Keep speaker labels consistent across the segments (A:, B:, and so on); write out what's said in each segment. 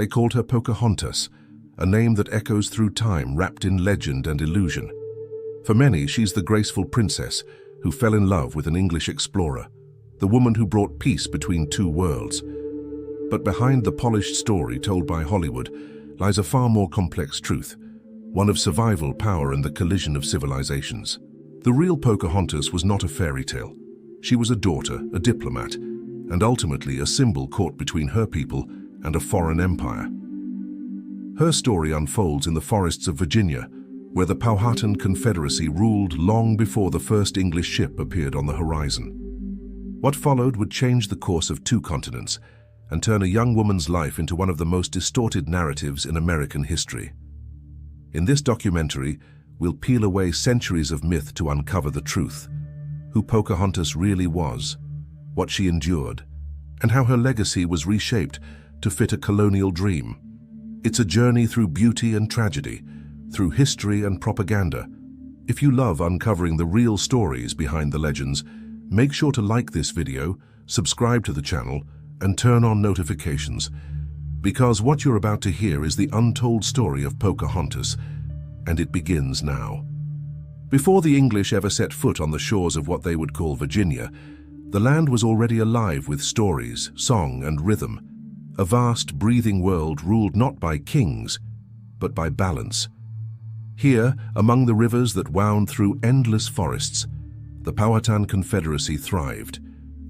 A: They called her Pocahontas, a name that echoes through time, wrapped in legend and illusion. For many, she's the graceful princess who fell in love with an English explorer, the woman who brought peace between two worlds. But behind the polished story told by Hollywood lies a far more complex truth, one of survival, power, and the collision of civilizations. The real Pocahontas was not a fairy tale. She was a daughter, a diplomat, and ultimately a symbol caught between her people and a foreign empire. Her story unfolds in the forests of Virginia, where the Powhatan Confederacy ruled long before the first English ship appeared on the horizon. What followed would change the course of two continents and turn a young woman's life into one of the most distorted narratives in American history. In this documentary, we'll peel away centuries of myth to uncover the truth, who Pocahontas really was, what she endured, and how her legacy was reshaped to fit a colonial dream. It's a journey through beauty and tragedy, through history and propaganda. If you love uncovering the real stories behind the legends, make sure to like this video, subscribe to the channel, and turn on notifications, because what you're about to hear is the untold story of Pocahontas, and it begins now. Before the English ever set foot on the shores of what they would call Virginia, the land was already alive with stories, song, and rhythm, a vast, breathing world ruled not by kings, but by balance. Here, among the rivers that wound through endless forests, the Powhatan Confederacy thrived.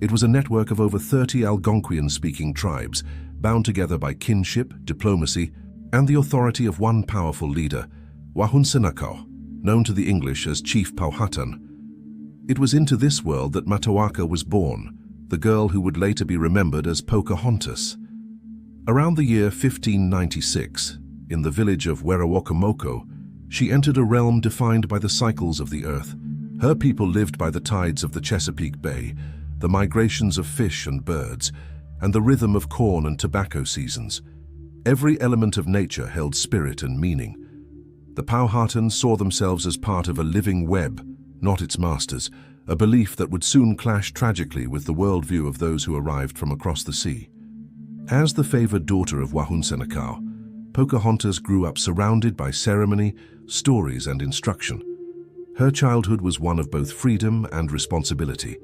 A: It was a network of over 30 Algonquian-speaking tribes, bound together by kinship, diplomacy, and the authority of one powerful leader, Wahunsenacawh, known to the English as Chief Powhatan. It was into this world that Matoaka was born, the girl who would later be remembered as Pocahontas. Around the year 1596, in the village of Werowocomoco, she entered a realm defined by the cycles of the earth. Her people lived by the tides of the Chesapeake Bay, the migrations of fish and birds, and the rhythm of corn and tobacco seasons. Every element of nature held spirit and meaning. The Powhatan saw themselves as part of a living web, not its masters, a belief that would soon clash tragically with the worldview of those who arrived from across the sea. As the favored daughter of Wahunsenacawh, Pocahontas grew up surrounded by ceremony, stories, and instruction. Her childhood was one of both freedom and responsibility.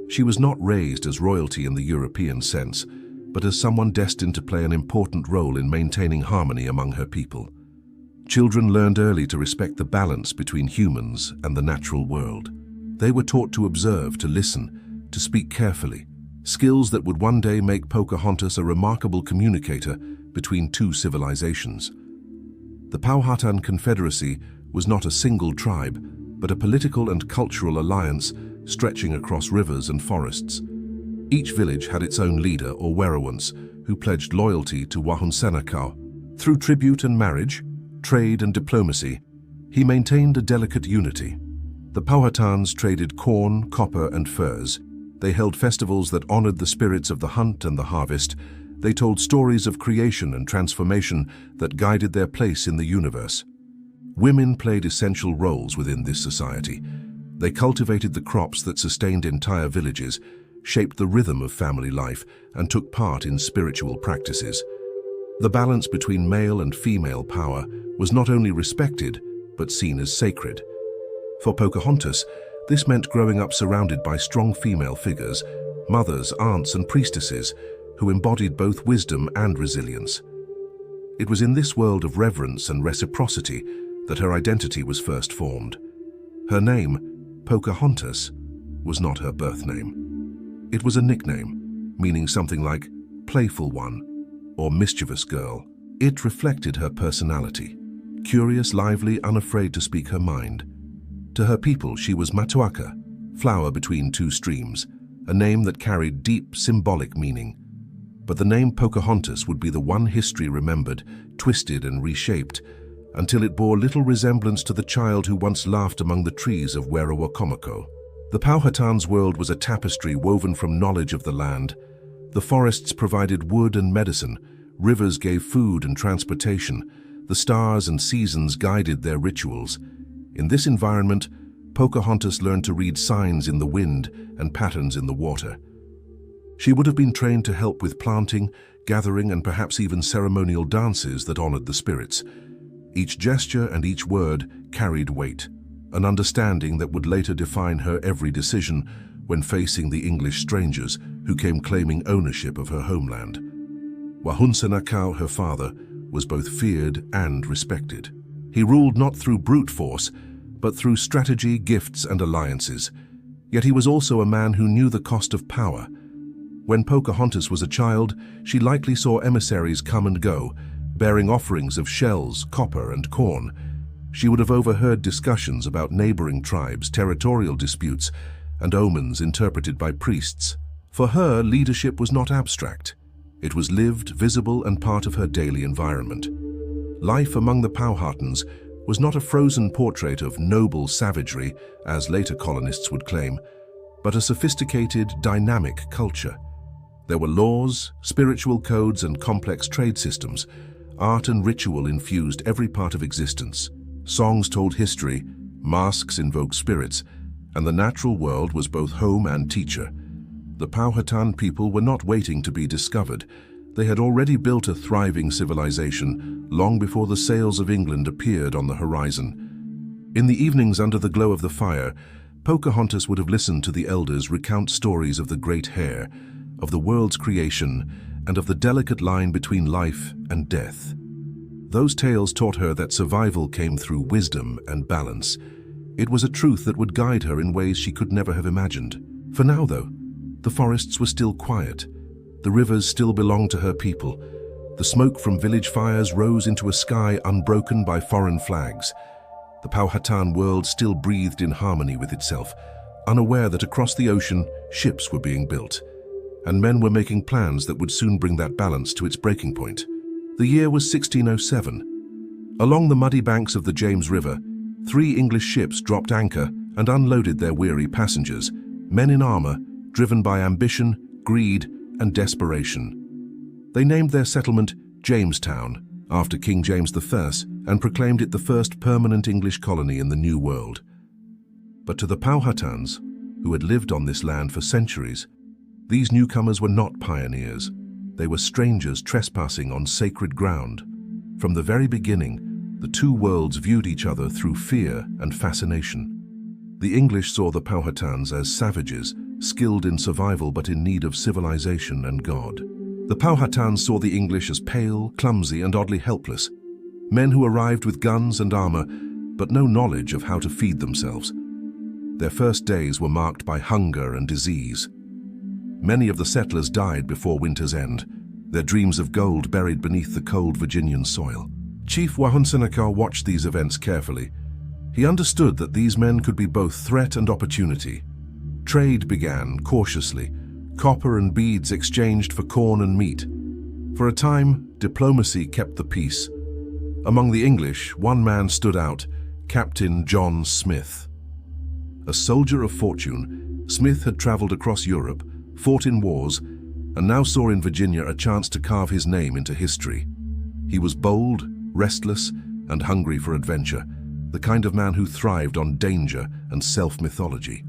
A: She was not raised as royalty in the European sense, but as someone destined to play an important role in maintaining harmony among her people. Children learned early to respect the balance between humans and the natural world. They were taught to observe, to listen, to speak carefully, skills that would one day make Pocahontas a remarkable communicator between two civilizations. The Powhatan Confederacy was not a single tribe, but a political and cultural alliance stretching across rivers and forests. Each village had its own leader or werowance who pledged loyalty to Wahunsenacawh. Through tribute and marriage, trade and diplomacy, he maintained a delicate unity. The Powhatans traded corn, copper, and furs. They held festivals that honored the spirits of the hunt and the harvest. They told stories of creation and transformation that guided their place in the universe. Women played essential roles within this society. They cultivated the crops that sustained entire villages, shaped the rhythm of family life, and took part in spiritual practices. The balance between male and female power was not only respected, but seen as sacred. For Pocahontas, this meant growing up surrounded by strong female figures, mothers, aunts, and priestesses, who embodied both wisdom and resilience. It was in this world of reverence and reciprocity that her identity was first formed. Her name, Pocahontas, was not her birth name. It was a nickname, meaning something like playful one or mischievous girl. It reflected her personality, curious, lively, unafraid to speak her mind. To her people, she was Matoaka, flower between two streams, a name that carried deep symbolic meaning. But the name Pocahontas would be the one history remembered, twisted and reshaped, until it bore little resemblance to the child who once laughed among the trees of Werowocomoco. The Powhatan's world was a tapestry woven from knowledge of the land. The forests provided wood and medicine, rivers gave food and transportation, the stars and seasons guided their rituals. In this environment, Pocahontas learned to read signs in the wind and patterns in the water. She would have been trained to help with planting, gathering, and perhaps even ceremonial dances that honored the spirits. Each gesture and each word carried weight, an understanding that would later define her every decision when facing the English strangers who came claiming ownership of her homeland. Wahunsenacawh, her father, was both feared and respected. He ruled not through brute force, but through strategy, gifts, and alliances. Yet he was also a man who knew the cost of power. When Pocahontas was a child, she likely saw emissaries come and go, bearing offerings of shells, copper, and corn. She would have overheard discussions about neighboring tribes, territorial disputes, and omens interpreted by priests. For her, leadership was not abstract. It was lived, visible, and part of her daily environment. Life among the Powhatans was not a frozen portrait of noble savagery, as later colonists would claim, but a sophisticated, dynamic culture. There were laws, spiritual codes, and complex trade systems. Art and ritual infused every part of existence. Songs told history, masks invoked spirits, and the natural world was both home and teacher. The Powhatan people were not waiting to be discovered. They had already built a thriving civilization long before the sails of England appeared on the horizon. In the evenings under the glow of the fire, Pocahontas would have listened to the elders recount stories of the great hare, of the world's creation, and of the delicate line between life and death. Those tales taught her that survival came through wisdom and balance. It was a truth that would guide her in ways she could never have imagined. For now, though, the forests were still quiet. The rivers still belonged to her people. The smoke from village fires rose into a sky unbroken by foreign flags. The Powhatan world still breathed in harmony with itself, unaware that across the ocean, ships were being built, and men were making plans that would soon bring that balance to its breaking point. The year was 1607. Along the muddy banks of the James River, 3 English ships dropped anchor and unloaded their weary passengers, men in armor, driven by ambition, greed, and desperation. They named their settlement Jamestown, after King James I, and proclaimed it the first permanent English colony in the New World. But to the Powhatans, who had lived on this land for centuries, these newcomers were not pioneers. They were strangers trespassing on sacred ground. From the very beginning, the two worlds viewed each other through fear and fascination. The English saw the Powhatans as savages, skilled in survival but in need of civilization and God. The Powhatans saw the English as pale, clumsy, and oddly helpless, men who arrived with guns and armor, but no knowledge of how to feed themselves. Their first days were marked by hunger and disease. Many of the settlers died before winter's end, their dreams of gold buried beneath the cold Virginian soil. Chief Wahunsenacawh watched these events carefully. He understood that these men could be both threat and opportunity. Trade began cautiously, copper and beads exchanged for corn and meat. For a time, diplomacy kept the peace. Among the English, one man stood out, Captain John Smith. A soldier of fortune, Smith had traveled across Europe, fought in wars, and now saw in Virginia a chance to carve his name into history. He was bold, restless, and hungry for adventure, the kind of man who thrived on danger and self-mythology.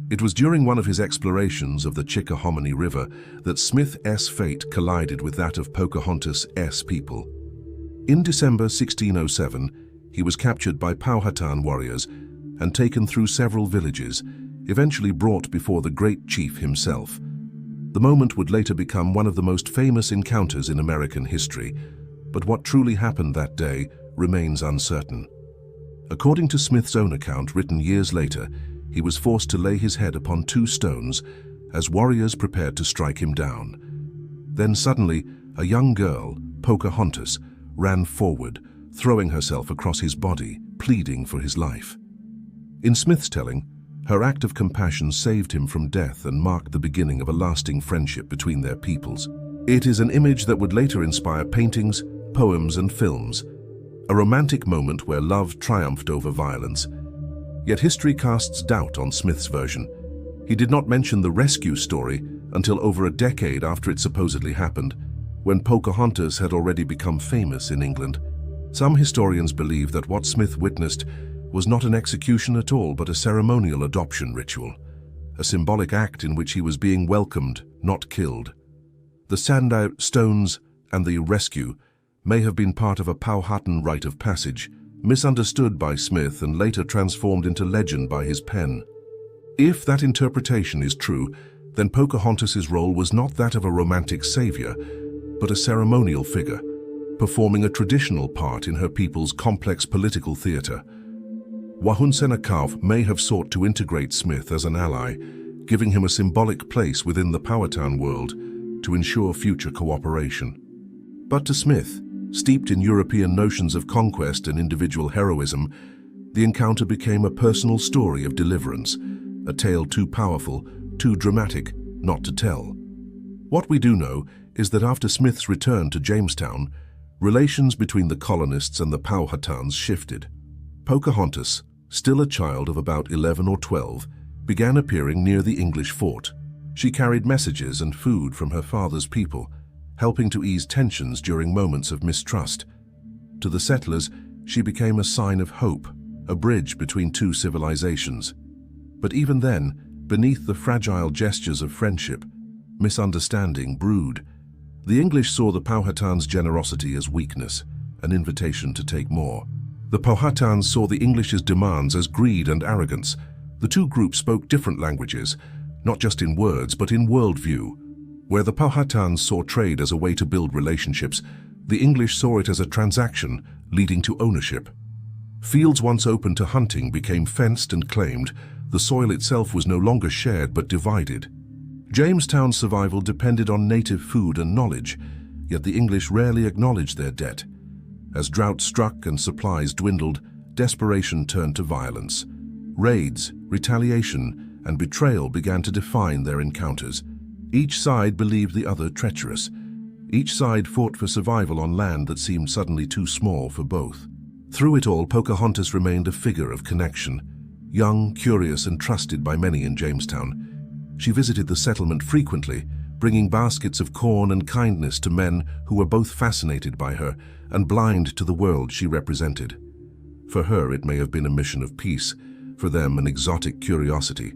A: It was during one of his explorations of the Chickahominy River that Smith's fate collided with that of Pocahontas' people. In December 1607, he was captured by Powhatan warriors and taken through several villages, eventually brought before the great chief himself. The moment would later become one of the most famous encounters in American history, but what truly happened that day remains uncertain. According to Smith's own account, written years later, he was forced to lay his head upon 2 stones as warriors prepared to strike him down. Then suddenly, a young girl, Pocahontas, ran forward, throwing herself across his body, pleading for his life. In Smith's telling, her act of compassion saved him from death and marked the beginning of a lasting friendship between their peoples. It is an image that would later inspire paintings, poems, and films, a romantic moment where love triumphed over violence. Yet history casts doubt on Smith's version. He did not mention the rescue story until over a decade after it supposedly happened, when Pocahontas had already become famous in England. Some historians believe that what Smith witnessed was not an execution at all, but a ceremonial adoption ritual, a symbolic act in which he was being welcomed, not killed. The sand stones and the rescue may have been part of a Powhatan rite of passage, misunderstood by Smith and later transformed into legend by his pen. If that interpretation is true, then Pocahontas's role was not that of a romantic savior, but a ceremonial figure, performing a traditional part in her people's complex political theater. Wahunsenacawh may have sought to integrate Smith as an ally, giving him a symbolic place within the Powhatan world to ensure future cooperation. But to Smith, steeped in European notions of conquest and individual heroism, the encounter became a personal story of deliverance, a tale too powerful, too dramatic, not to tell. What we do know is that after Smith's return to Jamestown, relations between the colonists and the Powhatans shifted. Pocahontas, still a child of about 11 or 12, began appearing near the English fort. She carried messages and food from her father's people, helping to ease tensions during moments of mistrust. To the settlers, she became a sign of hope, a bridge between two civilizations. But even then, beneath the fragile gestures of friendship, misunderstanding brewed. The English saw the Powhatan's generosity as weakness, an invitation to take more. The Powhatans saw the English's demands as greed and arrogance. The two groups spoke different languages, not just in words but in worldview. Where the Powhatans saw trade as a way to build relationships, the English saw it as a transaction leading to ownership. Fields once open to hunting became fenced and claimed. The soil itself was no longer shared but divided. Jamestown's survival depended on native food and knowledge, yet the English rarely acknowledged their debt. As drought struck and supplies dwindled, desperation turned to violence. Raids, retaliation, and betrayal began to define their encounters. Each side believed the other treacherous. Each side fought for survival on land that seemed suddenly too small for both. Through it all, Pocahontas remained a figure of connection. Young, curious, and trusted by many in Jamestown, she visited the settlement frequently, bringing baskets of corn and kindness to men who were both fascinated by her and blind to the world she represented. For her, it may have been a mission of peace, for them an exotic curiosity.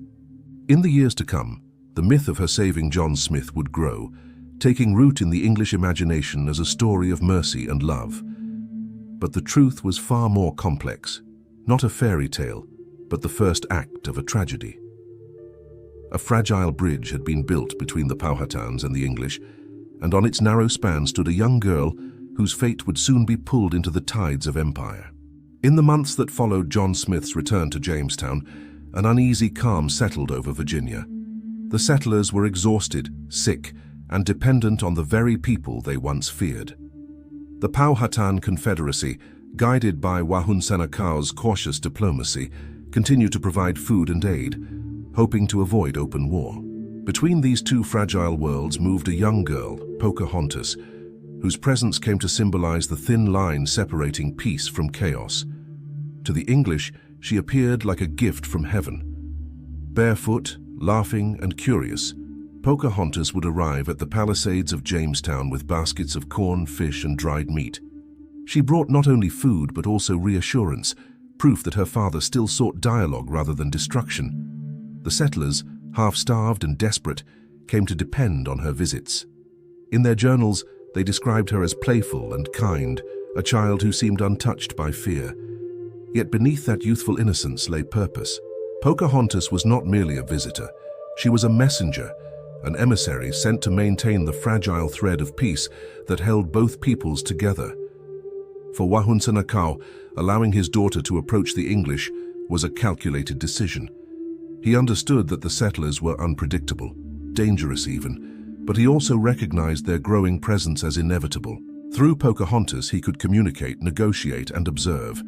A: In the years to come, the myth of her saving John Smith would grow, taking root in the English imagination as a story of mercy and love. But the truth was far more complex, not a fairy tale, but the first act of a tragedy. A fragile bridge had been built between the Powhatans and the English, and on its narrow span stood a young girl whose fate would soon be pulled into the tides of empire. In the months that followed John Smith's return to Jamestown, an uneasy calm settled over Virginia. The settlers were exhausted, sick, and dependent on the very people they once feared. The Powhatan Confederacy, guided by Wahunsenacawh's cautious diplomacy, continued to provide food and aid, hoping to avoid open war. Between these two fragile worlds moved a young girl, Pocahontas, whose presence came to symbolize the thin line separating peace from chaos. To the English, she appeared like a gift from heaven. Barefoot, laughing, and curious, Pocahontas would arrive at the palisades of Jamestown with baskets of corn, fish, and dried meat. She brought not only food but also reassurance, proof that her father still sought dialogue rather than destruction. The settlers, half-starved and desperate, came to depend on her visits. In their journals, they described her as playful and kind, a child who seemed untouched by fear. Yet beneath that youthful innocence lay purpose. Pocahontas was not merely a visitor. She was a messenger, an emissary sent to maintain the fragile thread of peace that held both peoples together. For Wahunsenacawh, allowing his daughter to approach the English was a calculated decision. He understood that the settlers were unpredictable, dangerous even, but he also recognized their growing presence as inevitable. Through Pocahontas, he could communicate, negotiate, and observe.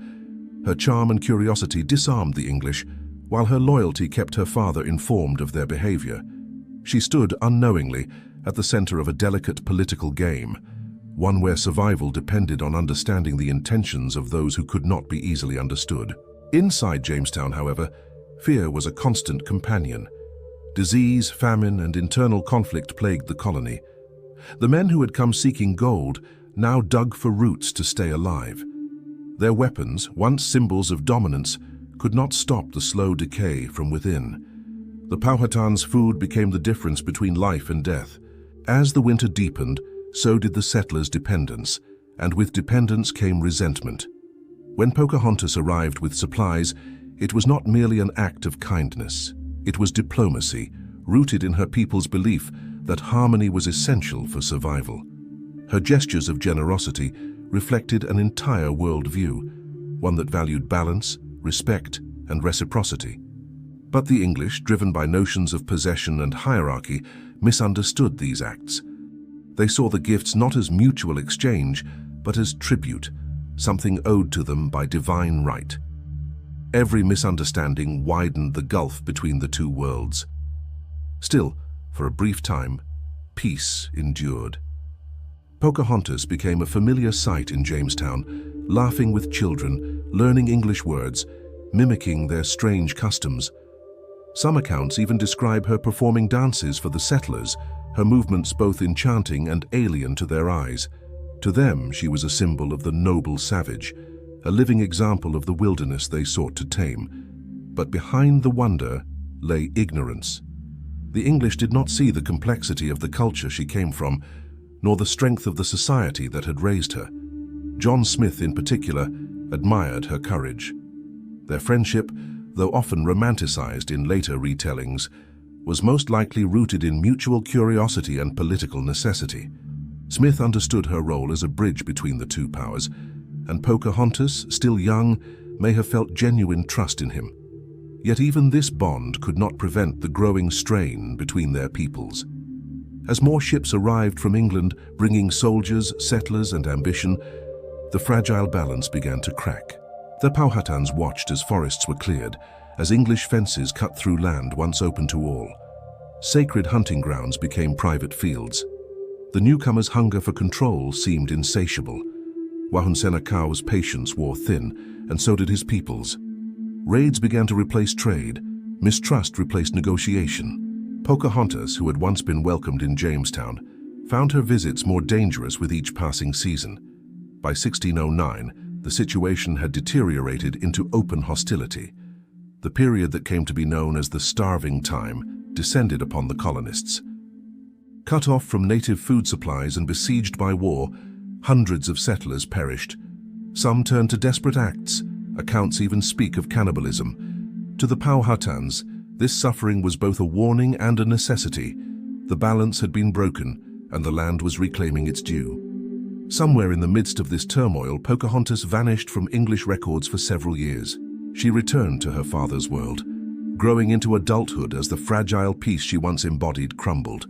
A: Her charm and curiosity disarmed the English, while her loyalty kept her father informed of their behavior. She stood unknowingly at the center of a delicate political game, one where survival depended on understanding the intentions of those who could not be easily understood. Inside Jamestown, however, fear was a constant companion. Disease, famine, and internal conflict plagued the colony. The men who had come seeking gold now dug for roots to stay alive. Their weapons, once symbols of dominance, could not stop the slow decay from within. The Powhatan's food became the difference between life and death, As the winter deepened, so did the settlers' dependence, and with dependence came resentment. When Pocahontas arrived with supplies, it was not merely an act of kindness. It was diplomacy, rooted in her people's belief that harmony was essential for survival. Her gestures of generosity reflected an entire worldview, one that valued balance, respect, and reciprocity. But the English, driven by notions of possession and hierarchy, misunderstood these acts. They saw the gifts not as mutual exchange, but as tribute, something owed to them by divine right. Every misunderstanding widened the gulf between the two worlds. Still, for a brief time, peace endured. Pocahontas became a familiar sight in Jamestown, laughing with children, learning English words, mimicking their strange customs. Some accounts even describe her performing dances for the settlers, her movements both enchanting and alien to their eyes. To them, she was a symbol of the noble savage, a living example of the wilderness they sought to tame. But behind the wonder lay ignorance. The English did not see the complexity of the culture she came from, nor the strength of the society that had raised her. John Smith, in particular, admired her courage. Their friendship, though often romanticized in later retellings, was most likely rooted in mutual curiosity and political necessity. Smith understood her role as a bridge between the two powers, and Pocahontas, still young, may have felt genuine trust in him. Yet even this bond could not prevent the growing strain between their peoples. As more ships arrived from England, bringing soldiers, settlers, and ambition, the fragile balance began to crack. The Powhatans watched as forests were cleared, as English fences cut through land once open to all. Sacred hunting grounds became private fields. The newcomers' hunger for control seemed insatiable. Wahunsenacawh's patience wore thin, and so did his people's. Raids began to replace trade. Mistrust replaced negotiation. Pocahontas, who had once been welcomed in Jamestown, found her visits more dangerous with each passing season. By 1609, the situation had deteriorated into open hostility. The period that came to be known as the Starving Time descended upon the colonists. Cut off from native food supplies and besieged by war, hundreds of settlers perished. Some turned to desperate acts. Accounts even speak of cannibalism. To the Powhatans, this suffering was both a warning and a necessity. The balance had been broken, and the land was reclaiming its due. Somewhere in the midst of this turmoil, Pocahontas vanished from English records for several years. She returned to her father's world, growing into adulthood as the fragile peace she once embodied crumbled.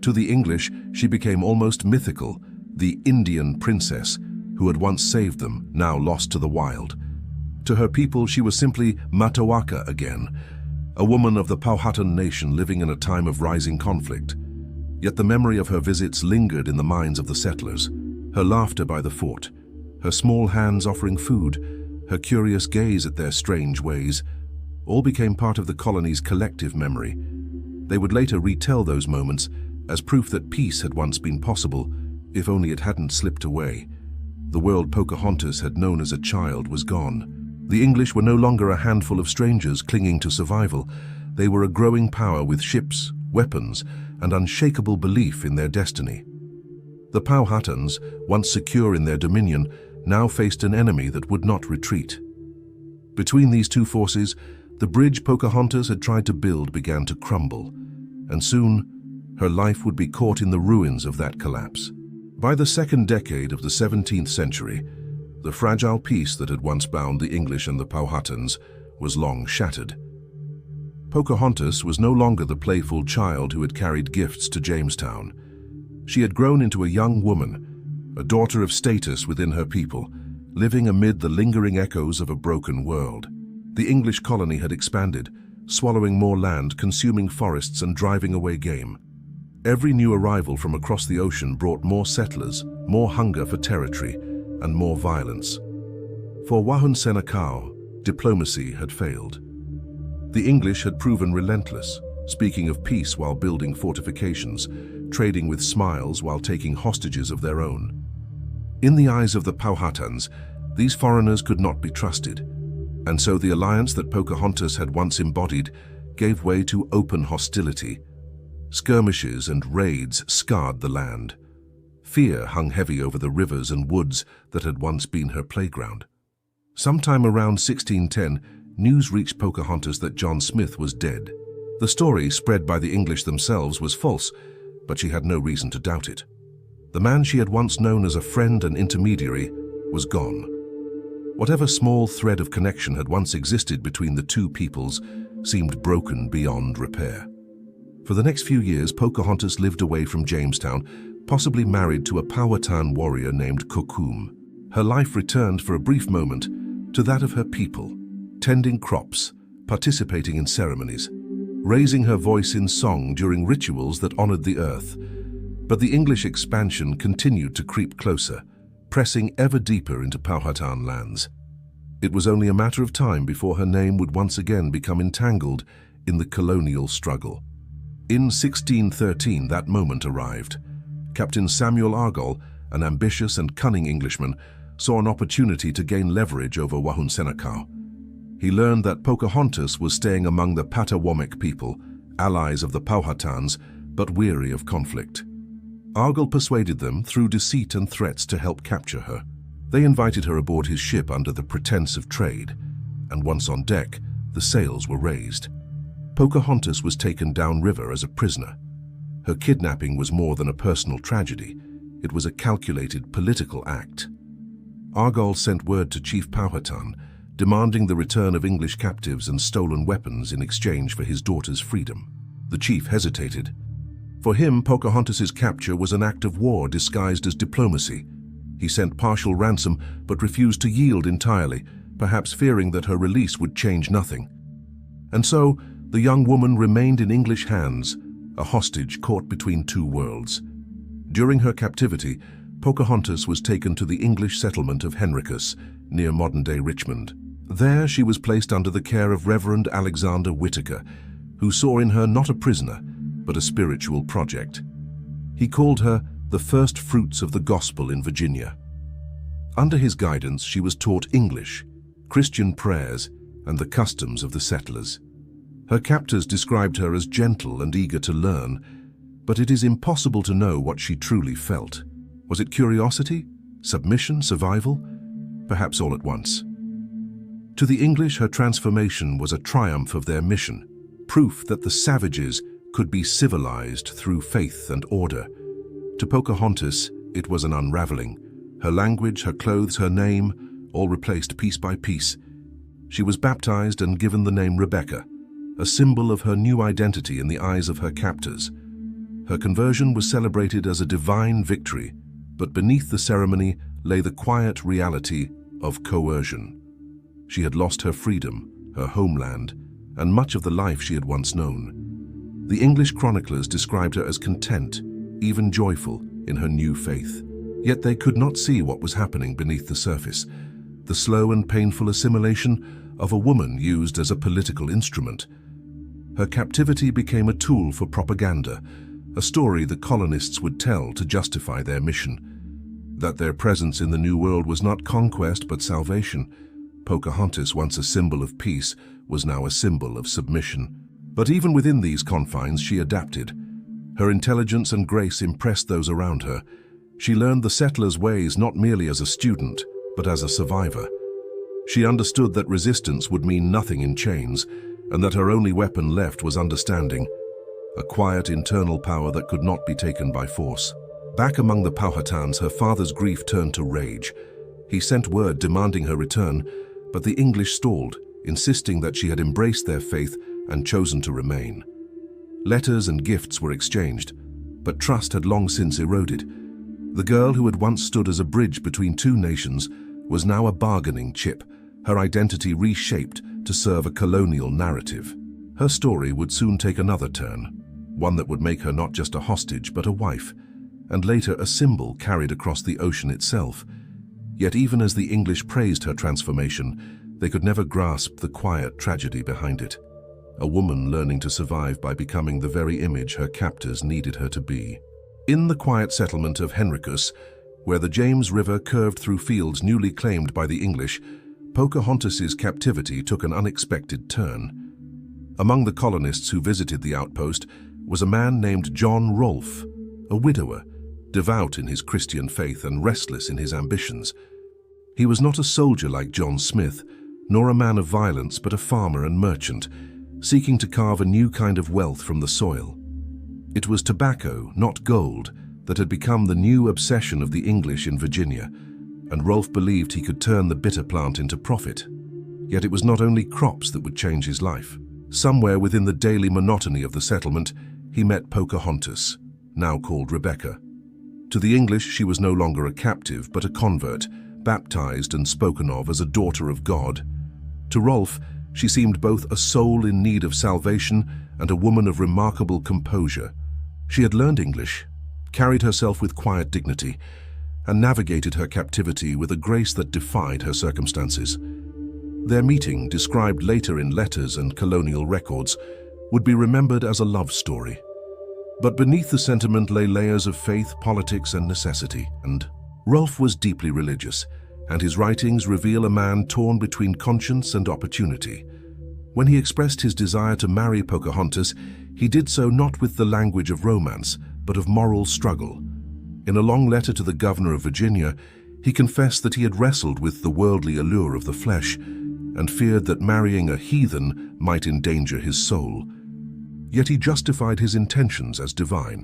A: To the English, she became almost mythical, the Indian princess who had once saved them, now lost to the wild. To her people, she was simply Matoaka again, a woman of the Powhatan nation living in a time of rising conflict. Yet the memory of her visits lingered in the minds of the settlers. Her laughter by the fort, her small hands offering food, her curious gaze at their strange ways, all became part of the colony's collective memory. They would later retell those moments as proof that peace had once been possible, if only it hadn't slipped away. The world Pocahontas had known as a child was gone. The English were no longer a handful of strangers clinging to survival. They were a growing power with ships, weapons, and unshakable belief in their destiny. The Powhatans, once secure in their dominion, now faced an enemy that would not retreat. Between these two forces, the bridge Pocahontas had tried to build began to crumble, and soon her life would be caught in the ruins of that collapse. By the second decade of the 17th century, the fragile peace that had once bound the English and the Powhatans was long shattered. Pocahontas was no longer the playful child who had carried gifts to Jamestown. She had grown into a young woman, a daughter of status within her people, living amid the lingering echoes of a broken world. The English colony had expanded, swallowing more land, consuming forests, and driving away game. Every new arrival from across the ocean brought more settlers, more hunger for territory, and more violence. For Wahunsenacawh, diplomacy had failed. The English had proven relentless, speaking of peace while building fortifications, trading with smiles while taking hostages of their own. In the eyes of the Powhatans, these foreigners could not be trusted, and so the alliance that Pocahontas had once embodied gave way to open hostility. Skirmishes and raids scarred the land. Fear hung heavy over the rivers and woods that had once been her playground. Sometime around 1610, news reached Pocahontas that John Smith was dead. The story, spread by the English themselves, was false, but she had no reason to doubt it. The man she had once known as a friend and intermediary was gone. Whatever small thread of connection had once existed between the two peoples seemed broken beyond repair. For the next few years, Pocahontas lived away from Jamestown, possibly married to a Powhatan warrior named Kokoum. Her life returned for a brief moment to that of her people, tending crops, participating in ceremonies, raising her voice in song during rituals that honored the earth. But the English expansion continued to creep closer, pressing ever deeper into Powhatan lands. It was only a matter of time before her name would once again become entangled in the colonial struggle. In 1613, that moment arrived. Captain Samuel Argall, an ambitious and cunning Englishman, saw an opportunity to gain leverage over Wahunsenacawh. He learned that Pocahontas was staying among the Patawomek people, allies of the Powhatans, but weary of conflict. Argall persuaded them through deceit and threats to help capture her. They invited her aboard his ship under the pretense of trade, and once on deck, the sails were raised. Pocahontas was taken downriver as a prisoner. Her kidnapping was more than a personal tragedy. It was a calculated political act. Argall sent word to Chief Powhatan, demanding the return of English captives and stolen weapons in exchange for his daughter's freedom. The chief hesitated. For him, Pocahontas's capture was an act of war disguised as diplomacy. He sent partial ransom, but refused to yield entirely, perhaps fearing that her release would change nothing. And so, the young woman remained in English hands, a hostage caught between two worlds. During her captivity, Pocahontas was taken to the English settlement of Henricus, near modern-day Richmond. There she was placed under the care of Reverend Alexander Whitaker, who saw in her not a prisoner, but a spiritual project. He called her the first fruits of the gospel in Virginia. Under his guidance, she was taught English, Christian prayers, and the customs of the settlers. Her captors described her as gentle and eager to learn, but it is impossible to know what she truly felt. Was it curiosity, submission, survival? Perhaps all at once. To the English, her transformation was a triumph of their mission, proof that the savages could be civilized through faith and order. To Pocahontas, it was an unraveling. Her language, her clothes, her name, all replaced piece by piece. She was baptized and given the name Rebecca, a symbol of her new identity in the eyes of her captors. Her conversion was celebrated as a divine victory, but beneath the ceremony lay the quiet reality of coercion. She had lost her freedom, her homeland, and much of the life she had once known. The English chroniclers described her as content, even joyful, in her new faith. Yet they could not see what was happening beneath the surface, the slow and painful assimilation of a woman used as a political instrument. Her captivity became a tool for propaganda, a story the colonists would tell to justify their mission. That their presence in the New World was not conquest but salvation. Pocahontas, once a symbol of peace, was now a symbol of submission. But even within these confines, she adapted. Her intelligence and grace impressed those around her. She learned the settlers' ways not merely as a student, but as a survivor. She understood that resistance would mean nothing in chains, and that her only weapon left was understanding, a quiet internal power that could not be taken by force. Back among the Powhatans, her father's grief turned to rage. He sent word demanding her return, but the English stalled, insisting that she had embraced their faith and chosen to remain. Letters and gifts were exchanged, but trust had long since eroded. The girl who had once stood as a bridge between two nations was now a bargaining chip, her identity reshaped to serve a colonial narrative. Her story would soon take another turn, one that would make her not just a hostage but a wife, and later a symbol carried across the ocean itself. Yet even as the English praised her transformation, they could never grasp the quiet tragedy behind it. A woman learning to survive by becoming the very image her captors needed her to be. In the quiet settlement of Henricus, where the James River curved through fields newly claimed by the English, Pocahontas's captivity took an unexpected turn. Among the colonists who visited the outpost was a man named John Rolfe, a widower, devout in his Christian faith and restless in his ambitions. He was not a soldier like John Smith, nor a man of violence, but a farmer and merchant, seeking to carve a new kind of wealth from the soil. It was tobacco, not gold, that had become the new obsession of the English in Virginia, and Rolfe believed he could turn the bitter plant into profit. Yet it was not only crops that would change his life. Somewhere within the daily monotony of the settlement, he met Pocahontas, now called Rebecca. To the English, she was no longer a captive, but a convert, baptized and spoken of as a daughter of God. To Rolfe, she seemed both a soul in need of salvation and a woman of remarkable composure. She had learned English, carried herself with quiet dignity, and navigated her captivity with a grace that defied her circumstances. Their meeting, described later in letters and colonial records, would be remembered as a love story. But beneath the sentiment lay layers of faith, politics, and necessity. And Rolfe was deeply religious, and his writings reveal a man torn between conscience and opportunity. When he expressed his desire to marry Pocahontas, he did so not with the language of romance, but of moral struggle. In a long letter to the governor of Virginia, he confessed that he had wrestled with the worldly allure of the flesh and feared that marrying a heathen might endanger his soul. Yet he justified his intentions as divine,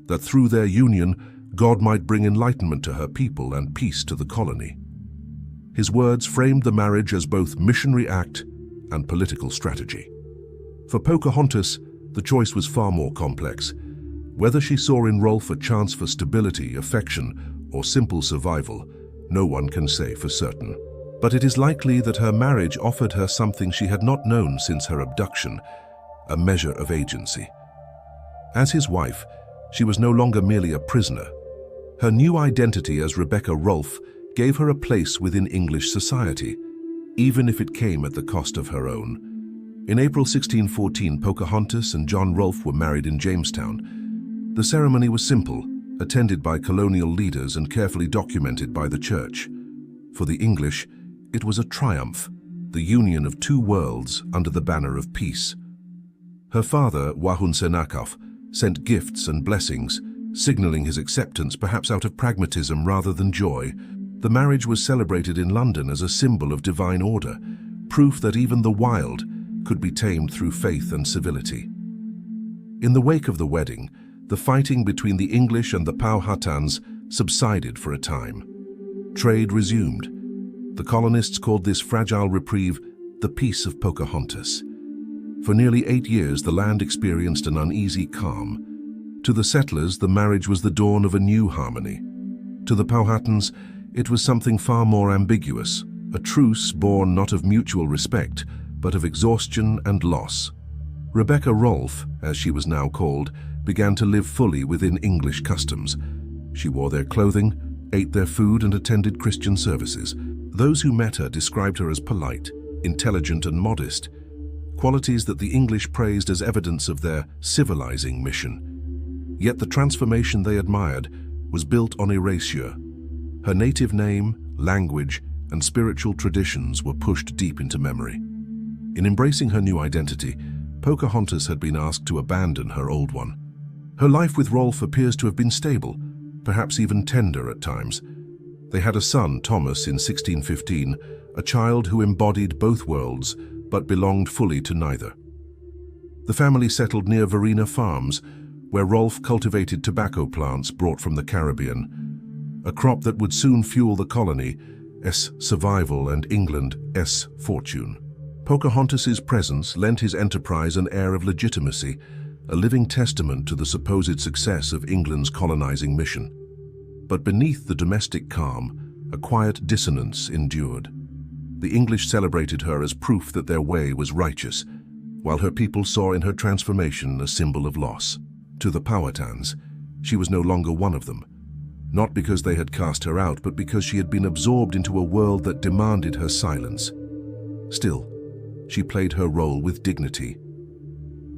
A: that through their union, God might bring enlightenment to her people and peace to the colony. His words framed the marriage as both missionary act and political strategy. For Pocahontas, the choice was far more complex. Whether she saw in Rolfe a chance for stability, affection, or simple survival, no one can say for certain. But it is likely that her marriage offered her something she had not known since her abduction, a measure of agency. As his wife, she was no longer merely a prisoner. Her new identity as Rebecca Rolfe gave her a place within English society, even if it came at the cost of her own. In April 1614, Pocahontas and John Rolfe were married in Jamestown. The ceremony was simple, attended by colonial leaders and carefully documented by the church. For the English, it was a triumph, the union of two worlds under the banner of peace. Her father, Wahunsenacawh, sent gifts and blessings, signaling his acceptance perhaps out of pragmatism rather than joy. The marriage was celebrated in London as a symbol of divine order, proof that even the wild could be tamed through faith and civility. In the wake of the wedding, the fighting between the English and the Powhatans subsided for a time. Trade resumed. The colonists called this fragile reprieve the Peace of Pocahontas. For nearly 8 years, the land experienced an uneasy calm. To the settlers, the marriage was the dawn of a new harmony. To the Powhatans, it was something far more ambiguous, a truce born not of mutual respect, but of exhaustion and loss. Rebecca Rolfe, as she was now called, began to live fully within English customs. She wore their clothing, ate their food, and attended Christian services. Those who met her described her as polite, intelligent, and modest, qualities that the English praised as evidence of their civilizing mission. Yet the transformation they admired was built on erasure. Her native name, language, and spiritual traditions were pushed deep into memory. In embracing her new identity, Pocahontas had been asked to abandon her old one. Her life with Rolfe appears to have been stable, perhaps even tender at times. They had a son, Thomas, in 1615, a child who embodied both worlds, but belonged fully to neither. The family settled near Verena Farms, where Rolfe cultivated tobacco plants brought from the Caribbean, a crop that would soon fuel the colony's survival and England's fortune. Pocahontas's presence lent his enterprise an air of legitimacy, a living testament to the supposed success of England's colonizing mission. But beneath the domestic calm, a quiet dissonance endured. The English celebrated her as proof that their way was righteous, while her people saw in her transformation a symbol of loss. To the Powhatans, she was no longer one of them, not because they had cast her out, but because she had been absorbed into a world that demanded her silence. Still, she played her role with dignity.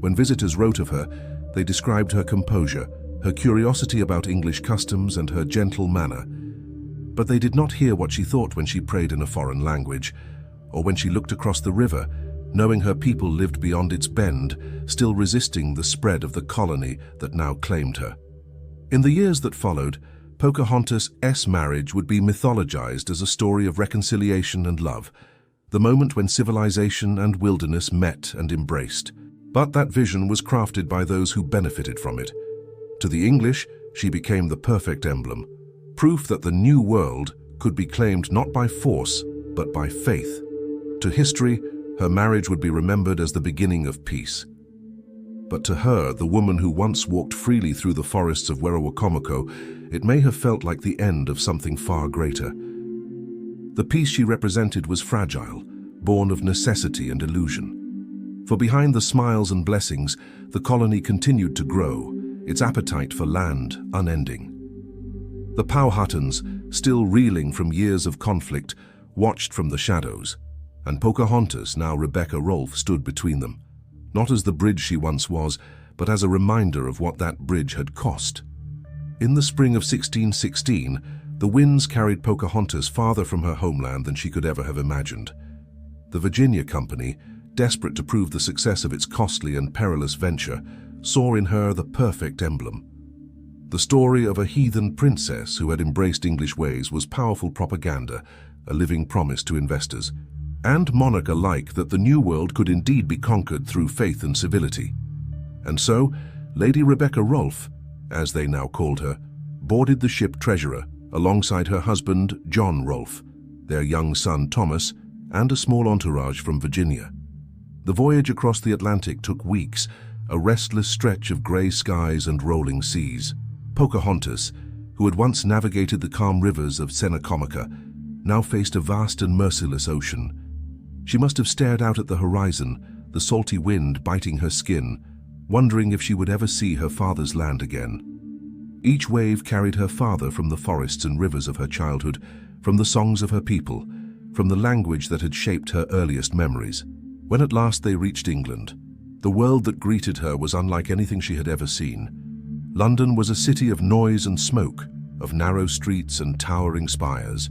A: When visitors wrote of her, they described her composure, her curiosity about English customs, and her gentle manner. But they did not hear what she thought when she prayed in a foreign language, or when she looked across the river, knowing her people lived beyond its bend, still resisting the spread of the colony that now claimed her. In the years that followed, Pocahontas' marriage would be mythologized as a story of reconciliation and love, the moment when civilization and wilderness met and embraced. But that vision was crafted by those who benefited from it. To the English, she became the perfect emblem, proof that the New World could be claimed not by force, but by faith. To history, her marriage would be remembered as the beginning of peace. But to her, the woman who once walked freely through the forests of Werowocomoco, it may have felt like the end of something far greater. The peace she represented was fragile, born of necessity and illusion. For behind the smiles and blessings, the colony continued to grow, its appetite for land unending. The Powhatans, still reeling from years of conflict, watched from the shadows, and Pocahontas, now Rebecca Rolfe, stood between them, not as the bridge she once was, but as a reminder of what that bridge had cost. In the spring of 1616, the winds carried Pocahontas farther from her homeland than she could ever have imagined. The Virginia Company, desperate to prove the success of its costly and perilous venture, saw in her the perfect emblem. The story of a heathen princess who had embraced English ways was powerful propaganda, a living promise to investors, and monarch alike that the New World could indeed be conquered through faith and civility. And so, Lady Rebecca Rolfe, as they now called her, boarded the ship Treasurer alongside her husband John Rolfe, their young son Thomas, and a small entourage from Virginia. The voyage across the Atlantic took weeks, a restless stretch of gray skies and rolling seas. Pocahontas, who had once navigated the calm rivers of Senacomica, now faced a vast and merciless ocean. She must have stared out at the horizon, the salty wind biting her skin, wondering if she would ever see her father's land again. Each wave carried her farther from the forests and rivers of her childhood, from the songs of her people, from the language that had shaped her earliest memories. When at last they reached England, the world that greeted her was unlike anything she had ever seen. London was a city of noise and smoke, of narrow streets and towering spires.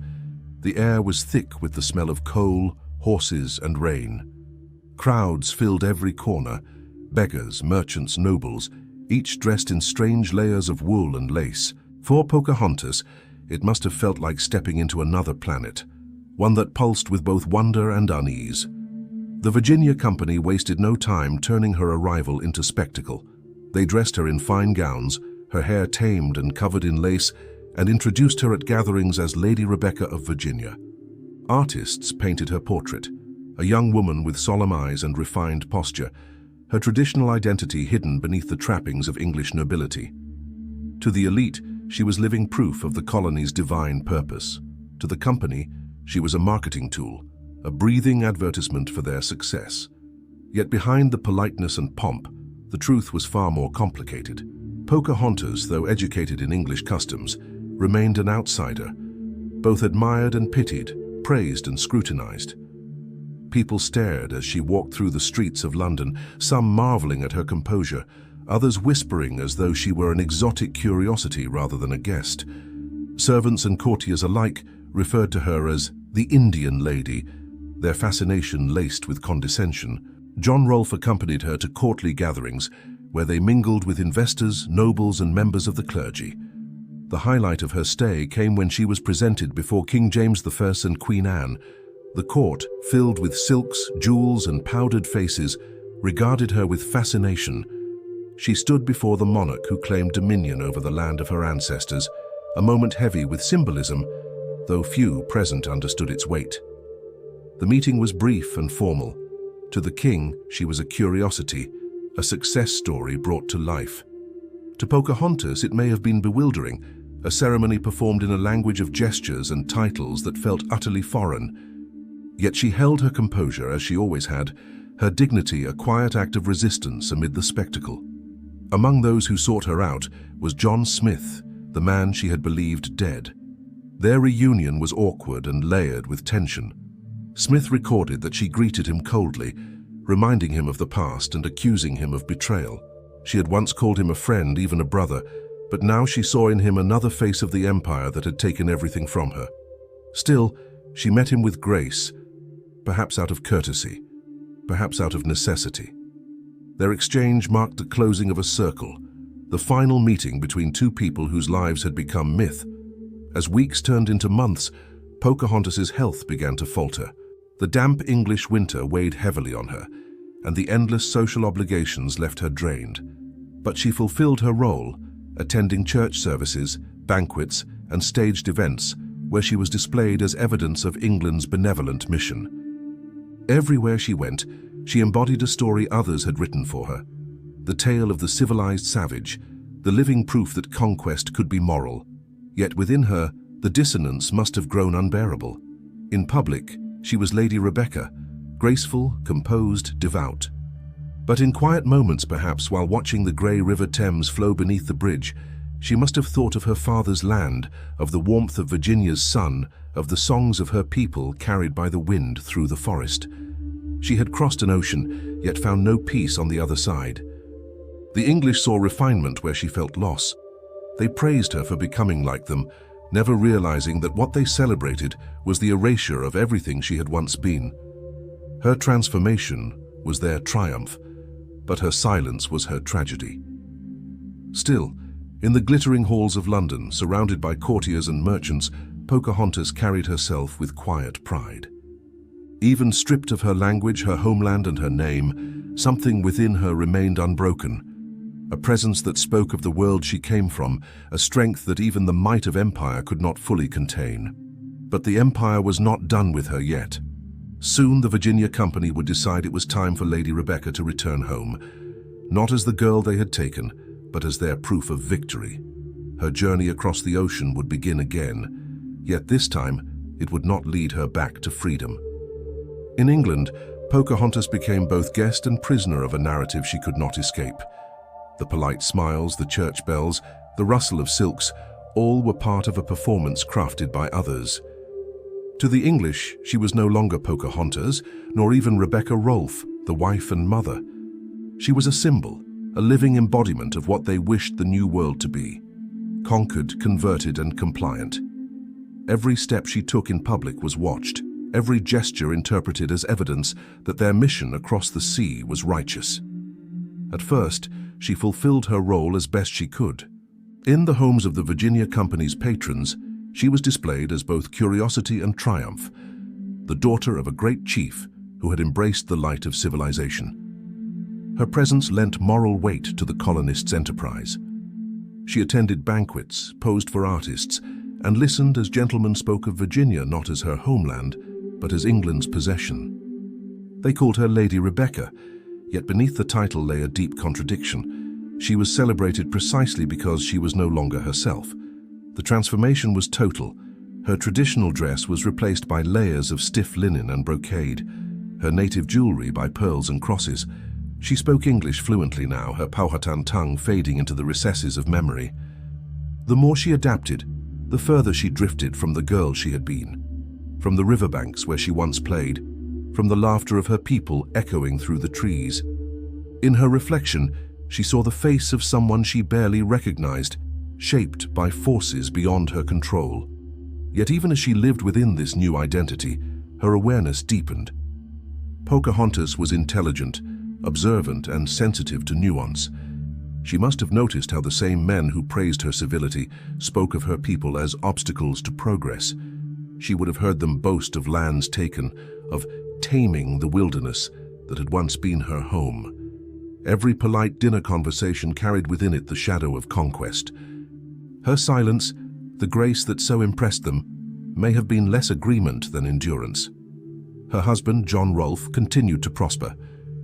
A: The air was thick with the smell of coal, horses, and rain. Crowds filled every corner, beggars, merchants, nobles, each dressed in strange layers of wool and lace. For Pocahontas, it must have felt like stepping into another planet, one that pulsed with both wonder and unease. The Virginia Company wasted no time turning her arrival into spectacle. They dressed her in fine gowns, her hair tamed and covered in lace, and introduced her at gatherings as Lady Rebecca of Virginia. Artists painted her portrait, a young woman with solemn eyes and refined posture, her traditional identity hidden beneath the trappings of English nobility. To the elite, she was living proof of the colony's divine purpose. To the company, she was a marketing tool, a breathing advertisement for their success. Yet behind the politeness and pomp, the truth was far more complicated. Pocahontas, though educated in English customs, remained an outsider, both admired and pitied, praised and scrutinized. People stared as she walked through the streets of London, some marveling at her composure, others whispering as though she were an exotic curiosity rather than a guest. Servants and courtiers alike referred to her as the Indian lady, their fascination laced with condescension. John Rolfe accompanied her to courtly gatherings where they mingled with investors, nobles, and members of the clergy. The highlight of her stay came when she was presented before King James I and Queen Anne. The court, filled with silks, jewels, and powdered faces, regarded her with fascination. She stood before the monarch who claimed dominion over the land of her ancestors, a moment heavy with symbolism, though few present understood its weight. The meeting was brief and formal. To the king, she was a curiosity, a success story brought to life. To Pocahontas, it may have been bewildering, a ceremony performed in a language of gestures and titles that felt utterly foreign. Yet she held her composure, as she always had, her dignity a quiet act of resistance amid the spectacle. Among those who sought her out was John Smith, the man she had believed dead. Their reunion was awkward and layered with tension. Smith recorded that she greeted him coldly, reminding him of the past and accusing him of betrayal. She had once called him a friend, even a brother, but now she saw in him another face of the empire that had taken everything from her. Still, she met him with grace, perhaps out of courtesy. perhaps out of necessity. Their exchange marked the closing of a circle, the final meeting between two people whose lives had become myth. As weeks turned into months, Pocahontas's health began to falter. The damp English winter weighed heavily on her, and the endless social obligations left her drained. But she fulfilled her role, attending church services, banquets, and staged events, where she was displayed as evidence of England's benevolent mission. Everywhere she went, she embodied a story others had written for her, the tale of the civilized savage, the living proof that conquest could be moral. Yet within her, the dissonance must have grown unbearable. In public, she was Lady Rebecca, graceful, composed, devout. But in quiet moments, perhaps, while watching the grey River Thames flow beneath the bridge, she must have thought of her father's land, of the warmth of Virginia's sun, of the songs of her people carried by the wind through the forest. She had crossed an ocean, yet found no peace on the other side. The English saw refinement where she felt loss. They praised her for becoming like them, never realizing that what they celebrated was the erasure of everything she had once been. Her transformation was their triumph, but her silence was her tragedy. Still, in the glittering halls of London, surrounded by courtiers and merchants, Pocahontas carried herself with quiet pride. Even stripped of her language, her homeland, and her name, something within her remained unbroken. A presence that spoke of the world she came from, a strength that even the might of empire could not fully contain. But the empire was not done with her yet. Soon the Virginia Company would decide it was time for Lady Rebecca to return home, not as the girl they had taken, but as their proof of victory. Her journey across the ocean would begin again, yet this time it would not lead her back to freedom. In England, Pocahontas became both guest and prisoner of a narrative she could not escape. The polite smiles, the church bells, the rustle of silks, all were part of a performance crafted by others. To the English, she was no longer Pocahontas, nor even Rebecca Rolfe, the wife and mother. She was a symbol, a living embodiment of what they wished the new world to be: conquered, converted, and compliant. Every step she took in public was watched, every gesture interpreted as evidence that their mission across the sea was righteous. At first, she fulfilled her role as best she could. In the homes of the Virginia Company's patrons, she was displayed as both curiosity and triumph, the daughter of a great chief who had embraced the light of civilization. Her presence lent moral weight to the colonists' enterprise. She attended banquets, posed for artists, and listened as gentlemen spoke of Virginia not as her homeland, but as England's possession. They called her Lady Rebecca, yet beneath the title lay a deep contradiction. She was celebrated precisely because she was no longer herself. The transformation was total. Her traditional dress was replaced by layers of stiff linen and brocade, her native jewelry by pearls and crosses. She spoke English fluently now, her Powhatan tongue fading into the recesses of memory. The more she adapted, the further she drifted from the girl she had been, from the riverbanks where she once played, from the laughter of her people echoing through the trees. In her reflection, she saw the face of someone she barely recognized, shaped by forces beyond her control. Yet even as she lived within this new identity, her awareness deepened. Pocahontas was intelligent, observant, and sensitive to nuance. She must have noticed how the same men who praised her civility spoke of her people as obstacles to progress. She would have heard them boast of lands taken, of taming the wilderness that had once been her home. Every polite dinner conversation carried within it the shadow of conquest. Her silence, the grace that so impressed them, may have been less agreement than endurance. Her husband, John Rolfe, continued to prosper.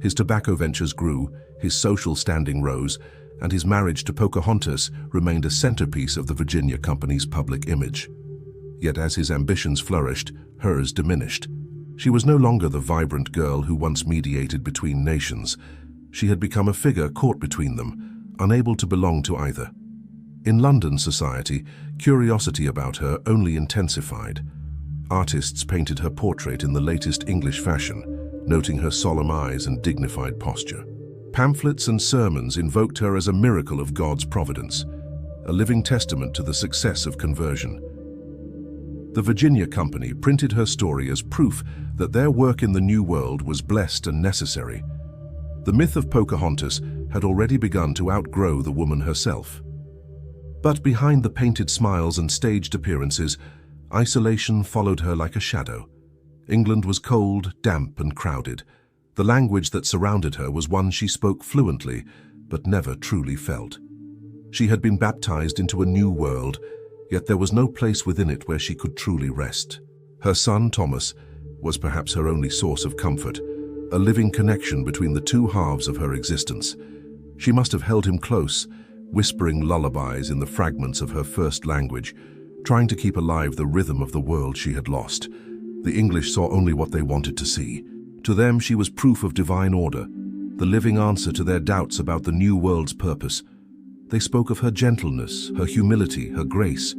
A: His tobacco ventures grew, his social standing rose, and his marriage to Pocahontas remained a centerpiece of the Virginia Company's public image. Yet as his ambitions flourished, hers diminished. She was no longer the vibrant girl who once mediated between nations. She had become a figure caught between them, unable to belong to either. In London society, curiosity about her only intensified. Artists painted her portrait in the latest English fashion, noting her solemn eyes and dignified posture. Pamphlets and sermons invoked her as a miracle of God's providence, a living testament to the success of conversion. The Virginia Company printed her story as proof that their work in the New World was blessed and necessary. The myth of Pocahontas had already begun to outgrow the woman herself. But behind the painted smiles and staged appearances, isolation followed her like a shadow. England was cold, damp, and crowded. The language that surrounded her was one she spoke fluently, but never truly felt. She had been baptized into a new world, yet there was no place within it where she could truly rest. Her son, Thomas, was perhaps her only source of comfort, a living connection between the two halves of her existence. She must have held him close, whispering lullabies in the fragments of her first language, trying to keep alive the rhythm of the world she had lost. The English saw only what they wanted to see. To them, she was proof of divine order, the living answer to their doubts about the new world's purpose. They spoke of her gentleness, her humility, her grace,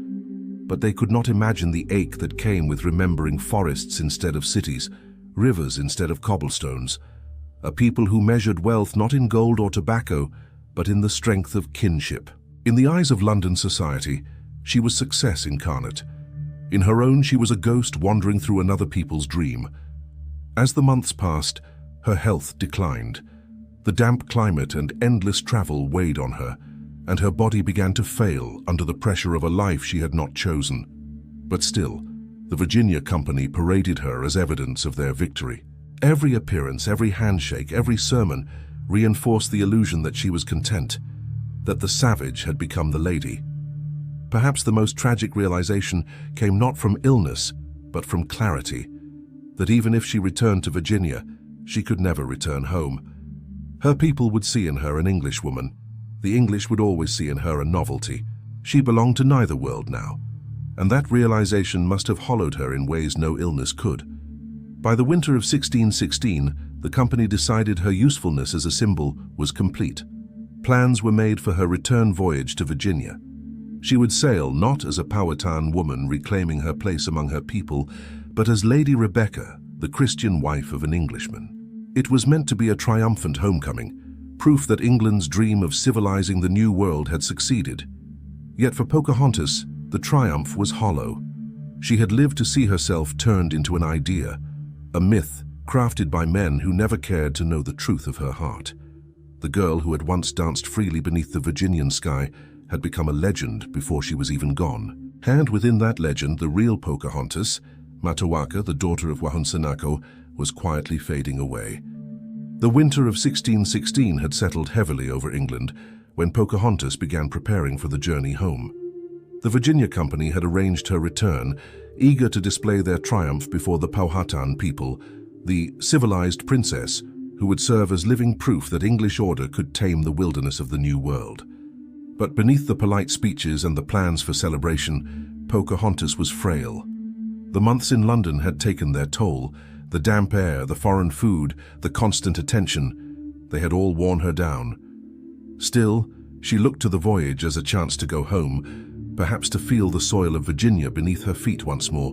A: but they could not imagine the ache that came with remembering forests instead of cities, rivers instead of cobblestones, a people who measured wealth not in gold or tobacco, but in the strength of kinship. In the eyes of London society, she was success incarnate. In her own, she was a ghost wandering through another people's dream. As the months passed, her health declined. The damp climate and endless travel weighed on her, and her body began to fail under the pressure of a life she had not chosen. But still, the Virginia Company paraded her as evidence of their victory. Every appearance, every handshake, every sermon reinforced the illusion that she was content, that the savage had become the lady. Perhaps the most tragic realization came not from illness, but from clarity, that even if she returned to Virginia, she could never return home. Her people would see in her an Englishwoman. The English would always see in her a novelty. She belonged to neither world now, and that realization must have hollowed her in ways no illness could. By the winter of 1616, the company decided her usefulness as a symbol was complete. Plans were made for her return voyage to Virginia. She would sail not as a Powhatan woman reclaiming her place among her people, but as Lady Rebecca, the Christian wife of an Englishman. It was meant to be a triumphant homecoming, proof that England's dream of civilizing the New World had succeeded. Yet for Pocahontas, the triumph was hollow. She had lived to see herself turned into an idea, a myth crafted by men who never cared to know the truth of her heart. The girl who had once danced freely beneath the Virginian sky had become a legend before she was even gone. And within that legend, the real Pocahontas, Matoaka, the daughter of Wahunsenacawh, was quietly fading away. The winter of 1616 had settled heavily over England when Pocahontas began preparing for the journey home. The Virginia Company had arranged her return, eager to display their triumph before the Powhatan people, the civilized princess who would serve as living proof that English order could tame the wilderness of the New World. But beneath the polite speeches and the plans for celebration, Pocahontas was frail. The months in London had taken their toll. The damp air, the foreign food, the constant attention, they had all worn her down. Still, she looked to the voyage as a chance to go home, perhaps to feel the soil of Virginia beneath her feet once more,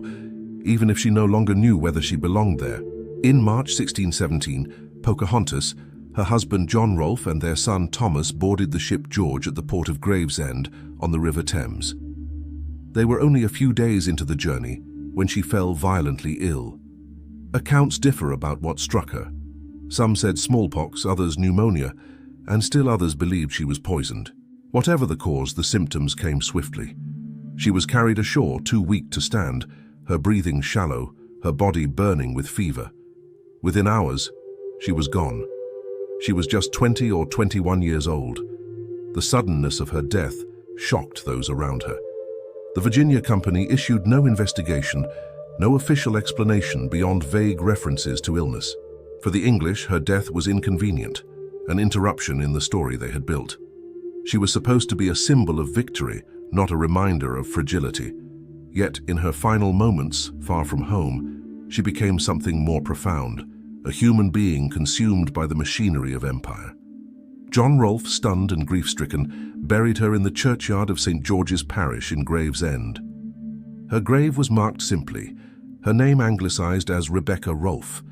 A: even if she no longer knew whether she belonged there. In March 1617, Pocahontas, her husband John Rolfe and their son Thomas boarded the ship George at the port of Gravesend on the River Thames. They were only a few days into the journey when she fell violently ill. Accounts differ about what struck her. Some said smallpox, others pneumonia, and still others believed she was poisoned. Whatever the cause, the symptoms came swiftly. She was carried ashore, too weak to stand, her breathing shallow, her body burning with fever. Within hours, she was gone. She was just 20 or 21 years old. The suddenness of her death shocked those around her. The Virginia Company issued no investigation, no official explanation beyond vague references to illness. For the English, her death was inconvenient, an interruption in the story they had built. She was supposed to be a symbol of victory, not a reminder of fragility. Yet, in her final moments, far from home, she became something more profound, a human being consumed by the machinery of empire. John Rolfe, stunned and grief-stricken, buried her in the churchyard of St. George's Parish in Gravesend. Her grave was marked simply, her name anglicized as Rebecca Rolfe.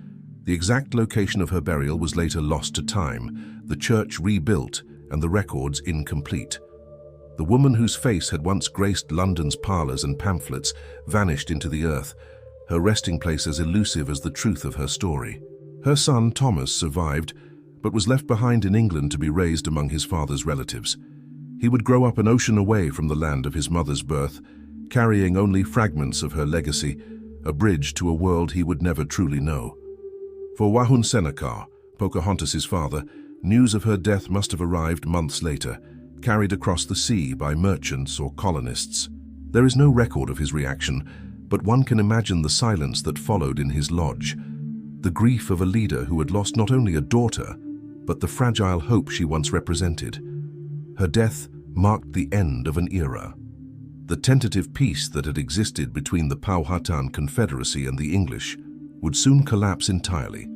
A: The exact location of her burial was later lost to time, the church rebuilt and the records incomplete. The woman whose face had once graced London's parlours and pamphlets vanished into the earth, her resting place as elusive as the truth of her story. Her son, Thomas, survived, but was left behind in England to be raised among his father's relatives. He would grow up an ocean away from the land of his mother's birth, carrying only fragments of her legacy, a bridge to a world he would never truly know. For Wahunsenacawh, Pocahontas' father, news of her death must have arrived months later, carried across the sea by merchants or colonists. There is no record of his reaction, but one can imagine the silence that followed in his lodge, the grief of a leader who had lost not only a daughter, but the fragile hope she once represented. Her death marked the end of an era. The tentative peace that had existed between the Powhatan Confederacy and the English would soon collapse entirely.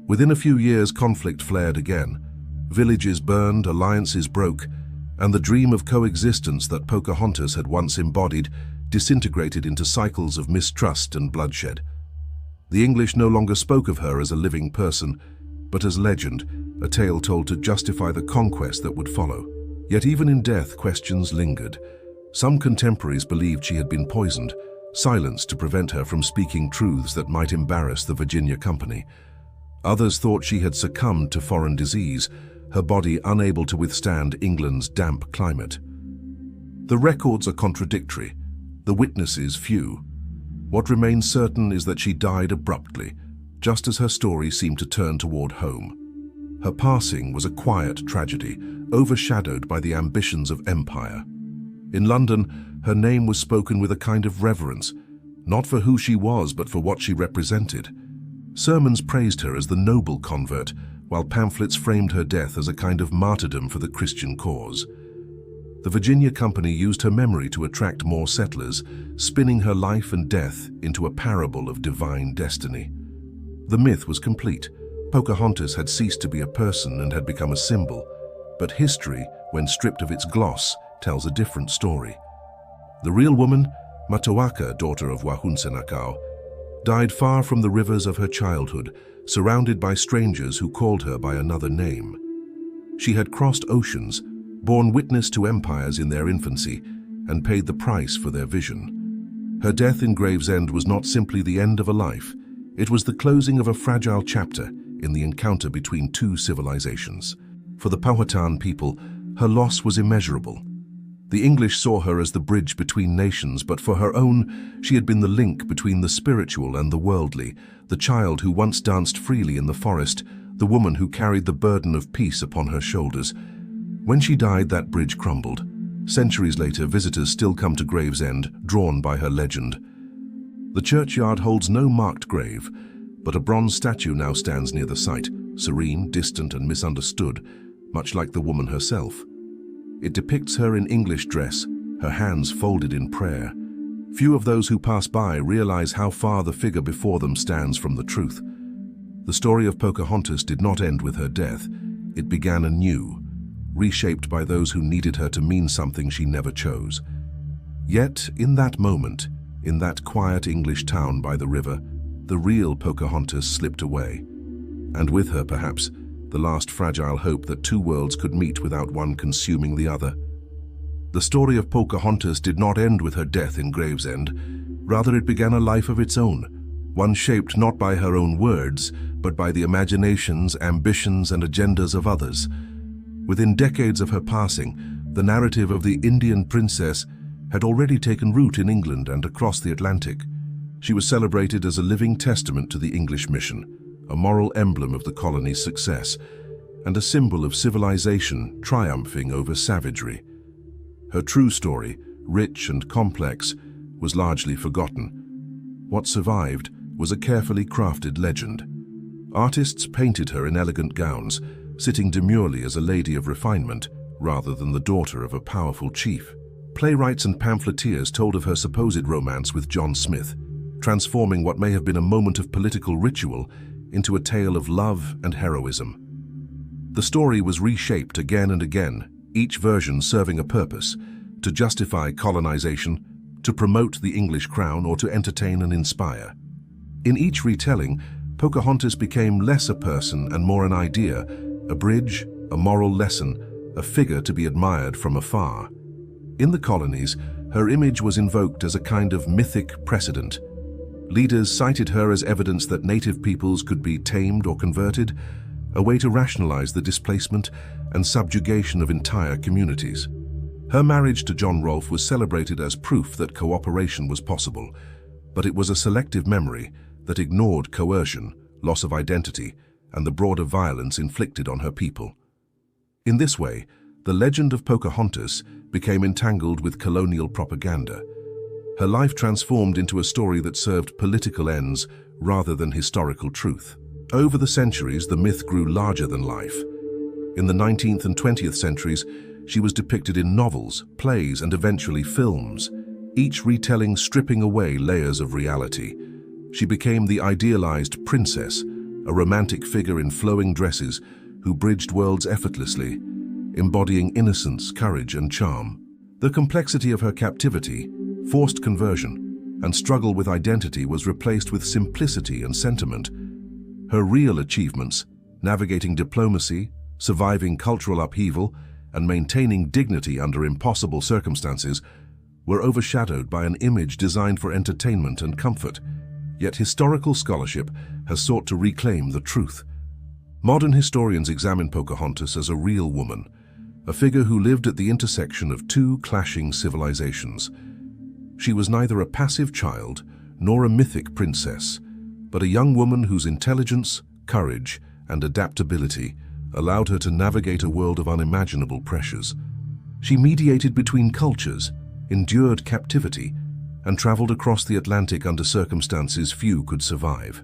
A: Within a few years, conflict flared again. Villages burned, alliances broke, and the dream of coexistence that Pocahontas had once embodied disintegrated into cycles of mistrust and bloodshed. The English no longer spoke of her as a living person, but as legend, a tale told to justify the conquest that would follow. Yet even in death, questions lingered. Some contemporaries believed she had been poisoned, silenced to prevent her from speaking truths that might embarrass the Virginia Company. Others thought she had succumbed to foreign disease, her body unable to withstand England's damp climate. The records are contradictory, the witnesses few. What remains certain is that she died abruptly, just as her story seemed to turn toward home. Her passing was a quiet tragedy, overshadowed by the ambitions of empire. In London, her name was spoken with a kind of reverence, not for who she was, but for what she represented. Sermons praised her as the noble convert, while pamphlets framed her death as a kind of martyrdom for the Christian cause. The Virginia Company used her memory to attract more settlers, spinning her life and death into a parable of divine destiny. The myth was complete. Pocahontas had ceased to be a person and had become a symbol, but history, when stripped of its gloss, tells a different story. The real woman, Matoaka, daughter of Wahunsenacawh, died far from the rivers of her childhood, surrounded by strangers who called her by another name. She had crossed oceans, borne witness to empires in their infancy, and paid the price for their vision. Her death in Gravesend was not simply the end of a life, it was the closing of a fragile chapter in the encounter between two civilizations. For the Powhatan people, her loss was immeasurable. The English saw her as the bridge between nations, but for her own, she had been the link between the spiritual and the worldly, the child who once danced freely in the forest, the woman who carried the burden of peace upon her shoulders. When she died, that bridge crumbled. Centuries later, visitors still come to Gravesend, drawn by her legend. The churchyard holds no marked grave, but a bronze statue now stands near the site, serene, distant, and misunderstood, much like the woman herself. It depicts her in English dress, her hands folded in prayer. Few of those who pass by realize how far the figure before them stands from the truth. The story of Pocahontas did not end with her death. It began anew, reshaped by those who needed her to mean something she never chose. Yet, in that moment, in that quiet English town by the river, the real Pocahontas slipped away. And with her, perhaps, the last fragile hope that two worlds could meet without one consuming the other. The story of Pocahontas did not end with her death in Gravesend. Rather, it began a life of its own, one shaped not by her own words, but by the imaginations, ambitions, and agendas of others. Within decades of her passing, the narrative of the Indian princess had already taken root in England and across the Atlantic. She was celebrated as a living testament to the English mission, a moral emblem of the colony's success, and a symbol of civilization triumphing over savagery. Her true story, rich and complex, was largely forgotten. What survived was a carefully crafted legend. Artists painted her in elegant gowns, sitting demurely as a lady of refinement rather than the daughter of a powerful chief. Playwrights and pamphleteers told of her supposed romance with John Smith, transforming what may have been a moment of political ritual into a tale of love and heroism. The story was reshaped again and again, each version serving a purpose: to justify colonization, to promote the English crown, or to entertain and inspire. In each retelling, Pocahontas became less a person and more an idea, a bridge, a moral lesson, a figure to be admired from afar. In the colonies, her image was invoked as a kind of mythic precedent. Leaders cited her as evidence that native peoples could be tamed or converted, a way to rationalize the displacement and subjugation of entire communities. Her marriage to John Rolfe was celebrated as proof that cooperation was possible, but it was a selective memory that ignored coercion, loss of identity, and the broader violence inflicted on her people. In this way, the legend of Pocahontas became entangled with colonial propaganda. Her life transformed into a story that served political ends rather than historical truth. Over the centuries, the myth grew larger than life. In the 19th and 20th centuries, she was depicted in novels, plays, and eventually films, each retelling stripping away layers of reality. She became the idealized princess, a romantic figure in flowing dresses who bridged worlds effortlessly, embodying innocence, courage, and charm. The complexity of her captivity, forced conversion, and struggle with identity was replaced with simplicity and sentiment. Her real achievements, navigating diplomacy, surviving cultural upheaval, and maintaining dignity under impossible circumstances, were overshadowed by an image designed for entertainment and comfort. Yet historical scholarship has sought to reclaim the truth. Modern historians examine Pocahontas as a real woman, a figure who lived at the intersection of two clashing civilizations. She was neither a passive child nor a mythic princess, but a young woman whose intelligence, courage, and adaptability allowed her to navigate a world of unimaginable pressures. She mediated between cultures, endured captivity, and traveled across the Atlantic under circumstances few could survive.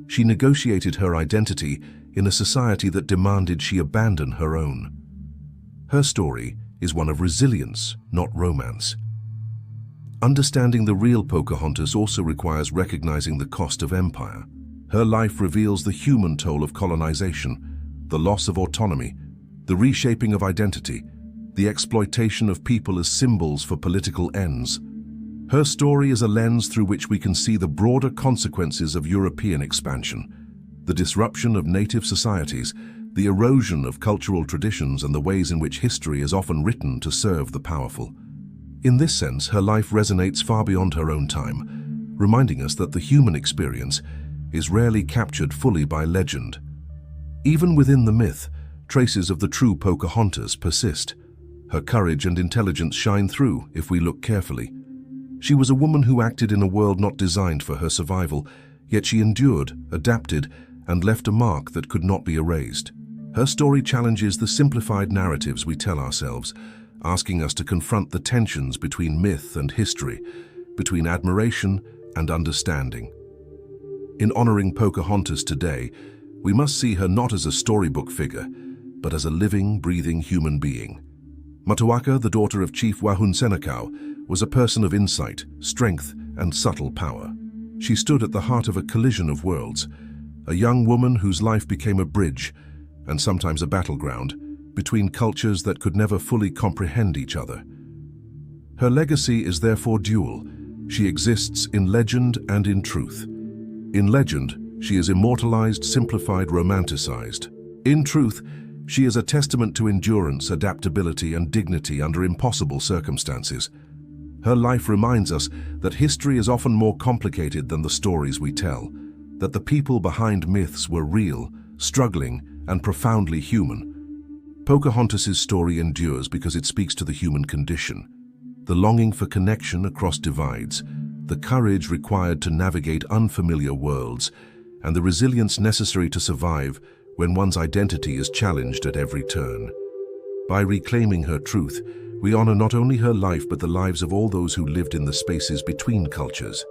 A: She negotiated her identity in a society that demanded she abandon her own. Her story is one of resilience, not romance. Understanding the real Pocahontas also requires recognizing the cost of empire. Her life reveals the human toll of colonization, the loss of autonomy, the reshaping of identity, the exploitation of people as symbols for political ends. Her story is a lens through which we can see the broader consequences of European expansion, the disruption of native societies, the erosion of cultural traditions, and the ways in which history is often written to serve the powerful. In this sense, her life resonates far beyond her own time, reminding us that the human experience is rarely captured fully by legend. Even within the myth, traces of the true Pocahontas persist. Her courage and intelligence shine through if we look carefully. She was a woman who acted in a world not designed for her survival, yet she endured, adapted, and left a mark that could not be erased. Her story challenges the simplified narratives we tell ourselves, asking us to confront the tensions between myth and history, between admiration and understanding. In honoring Pocahontas today, we must see her not as a storybook figure, but as a living, breathing human being. Matoaka, the daughter of Chief Wahunsenacawh, was a person of insight, strength, and subtle power. She stood at the heart of a collision of worlds, a young woman whose life became a bridge, and sometimes a battleground, between cultures that could never fully comprehend each other. Her legacy is therefore dual. She exists in legend and in truth. In legend, she is immortalized, simplified, romanticized. In truth, she is a testament to endurance, adaptability, and dignity under impossible circumstances. Her life reminds us that history is often more complicated than the stories we tell, that the people behind myths were real, struggling, and profoundly human. Pocahontas' story endures because it speaks to the human condition, the longing for connection across divides, the courage required to navigate unfamiliar worlds, and the resilience necessary to survive when one's identity is challenged at every turn. By reclaiming her truth, we honor not only her life but the lives of all those who lived in the spaces between cultures,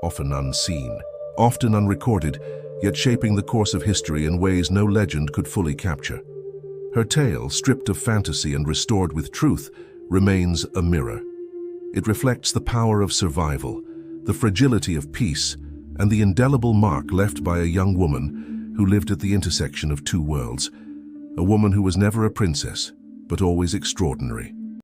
A: often unseen, often unrecorded, yet shaping the course of history in ways no legend could fully capture. Her tale, stripped of fantasy and restored with truth, remains a mirror. It reflects the power of survival, the fragility of peace, and the indelible mark left by a young woman who lived at the intersection of two worlds, a woman who was never a princess, but always extraordinary.